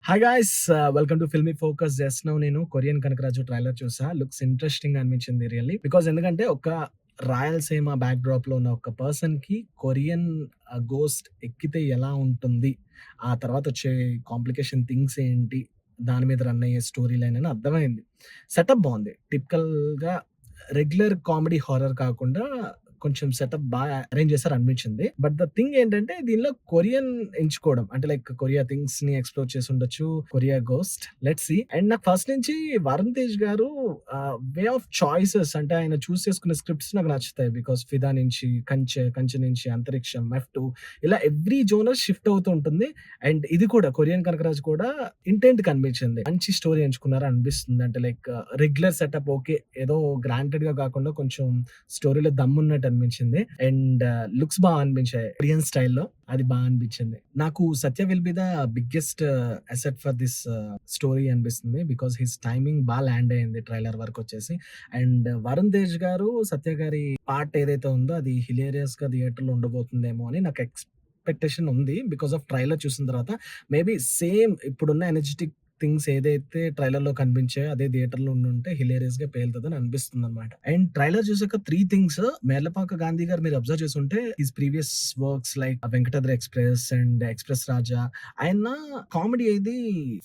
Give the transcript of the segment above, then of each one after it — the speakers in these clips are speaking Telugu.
Hi guys, welcome to filmy focus. Just now నేను కొరియన్ కనకరాజు ట్రైలర్ చూసా. లుక్స్ ఇంట్రెస్టింగ్ అనిపించింది రియల్లీ. బికాజ్ ఎందుకంటే ఒక రాయలసీమ బ్యాక్ డ్రాప్ లో ఉన్న ఒక పర్సన్ కి కొరియన్ గోస్ట్ ఎక్కితే ఎలా ఉంటుంది, ఆ తర్వాత వచ్చే కాంప్లికేషన్ థింగ్స్ ఏంటి, దాని మీద రన్ అయ్యే స్టోరీ లైన్ అని అర్థమైంది. సెటప్ బాగుంది. టిపికల్ గా రెగ్యులర్ కామెడీ హారర్ కాకుండా కొంచెం సెటప్ బాగా అరేంజ్ చేశారు అనిపించింది. బట్ ద థింగ్ ఏంటంటే దీనిలో కొరియన్ ఎంచుకోవడం అంటే లైక్ కొరియా థింగ్స్ ని ఎక్స్‌ప్లోర్ చేసి ఉండొచ్చు. Korea ghost let's see. And నాకు ఫస్ట్ నుంచి వరుణ్ తేజ్ గారు వే ఆఫ్ చాయిసెస్ అంటే ఆయన చూస్ చేసుకునే స్క్రిప్ట్స్ నాకు నచ్చుతాయి. బికాస్ 'ఫిదా' నుంచి 'కంచె' నుంచి 'అంతరిక్షం', 'ఎఫ్2' ఇలా ఎవ్రీ జోనర్ షిఫ్ట్ అవుతూ ఉంటుంది. అండ్ ఇది కూడా కొరియన్ కనకరాజు కూడా ఇంటెంట్ కనిపించింది. మంచి స్టోరీ ఎంచుకున్నారు అనిపిస్తుంది. అంటే లైక్ రెగ్యులర్ సెటప్ ఓకే. ఏదో గ్రాంటెడ్ గా కాకుండా కొంచెం స్టోరీలో దమ్మున్నట్టు అనిపించింది. అండ్ లుక్స్ బాగా అనిపించాయి కొరియన్ స్టైల్‌లో. అది బాగా అనిపించింది. నాకు 'Satya will be the biggest asset for this story' అనిపిస్తుంది. బికాజ్ హిస్ టైమింగ్ బాగా ల్యాండ్ అయింది ట్రైలర్ వరకొచ్చేసి. అండ్ వరుణ్ తేజ్ గారు, సత్య గారి పార్ట్ ఏదైతే ఉందో అది హిలేరియస్‌గా థియేటర్‌లో ఉండబోతుందేమో అని నాకు ఎక్స్‌పెక్టేషన్ ఉంది. బికాజ్ ఆఫ్ ట్రైలర్ చూసిన తర్వాత మేబీ సేమ్ ఇప్పుడున్న ఎనర్జిటిక్ థింగ్స్ ఏదైతే ట్రైలర్‌లో కనిపించాయో అదే థియేటర్‌లో ఉండుంటే హిలేరియస్‌గా పేలుతదని అనిపిస్తుందనమాట. అండ్ ట్రైలర్ చూసాక 3 థింగ్స్. మేర్లపాక గాంధీ గారు మీరు అబ్జర్వ్ చేసుంటే his previous works like 'Venkatadri express' and 'express Raja' ఆయన కామెడీ ఏది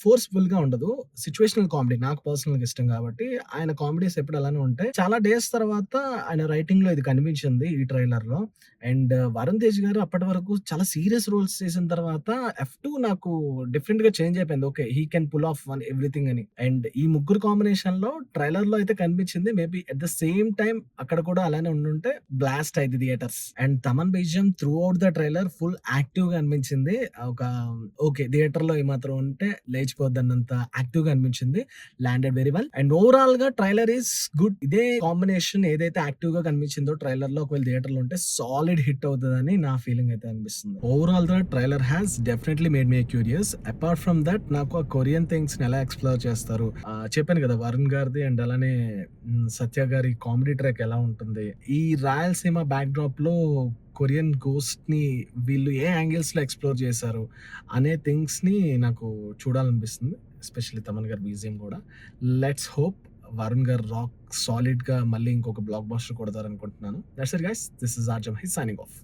ఫోర్స్‌ఫుల్‌గా ఉండదు. సిట్యుయేషనల్ కామెడీ నాకు పర్సనల్‌గా ఇష్టం కాబట్టి ఆయన కామెడీస్ ఎప్పుడు అలానే ఉంటాయి. చాలా డేస్ తర్వాత ఆయన రైటింగ్‌లో ఇది కనిపించింది ఈ ట్రైలర్‌లో. అండ్ వరుణ్ తేజ్ గారు అప్పటి వరకు చాలా సీరియస్ రోల్స్ చేసిన తర్వాత 'ఎఫ్2' నాకు డిఫరెంట్‌గా చేంజ్ అయిపోయింది. Okay. He can pull off everything అని. అండ్ ఈ ముగ్గురు కాంబినేషన్‌లో ట్రైలర్‌లో అయితే కనిపించింది. Maybe at the same time అక్కడ కూడా అలానే ఉండుంటే బ్లాస్ట్ అయ్యిద్ది theatres. And Thaman BGM throughout the trailer full యాక్టివ్‌గా అనిపించింది. ఒక ఓకే. థియేటర్‌లో ఏమాత్రం ఉంటే లేచిపోద్దన్నంత యాక్టివ్‌గా అనిపించింది. Landed very well. అండ్ ఓవరాల్‌గా ట్రైలర్ ఈస్ గుడ్. ఇదే కాంబినేషన్ ఏదైతే యాక్టివ్‌గా కనిపించిందో ట్రైలర్‌లో ఒకవేళ థియేటర్‌లో ఉంటే సాలిడ్ హిట్ అవుతదని నా ఫీలింగ్ అయితే అనిపిస్తుంది. Overall the trailer has definitely made me curious. Apart from that నాకు ఆ కొరియన్ థింగ్స్ ని ఎలా ఎక్స్‌ప్లోర్ చేస్తారు. చెప్పాను కదా! వరుణ్ గారిది అండ్ అలానే సత్య గారి కామెడీ ట్రాక్ ఎలా ఉంటుంది. ఈ రాయలసీమ బ్యాక్ డ్రాప్‌లో కొరియన్ గోస్ట్ ని వీళ్ళు ఏ యాంగిల్స్ లో ఎక్స్‌ప్లోర్ చేశారు అనే థింగ్స్ ని నాకు చూడాలనిపిస్తుంది. ఎస్పెషల్లీ తమన్ గారి బీజీఎం కూడా. లెట్స్ హోప్ వరుణ్ గారు రాక్ సాలిడ్ గా మళ్ళీ ఇంకొక బ్లాక్ బస్టర్ కొడతారనుకుంటున్నాను. That's it guys. This is RJ Mahi signing of.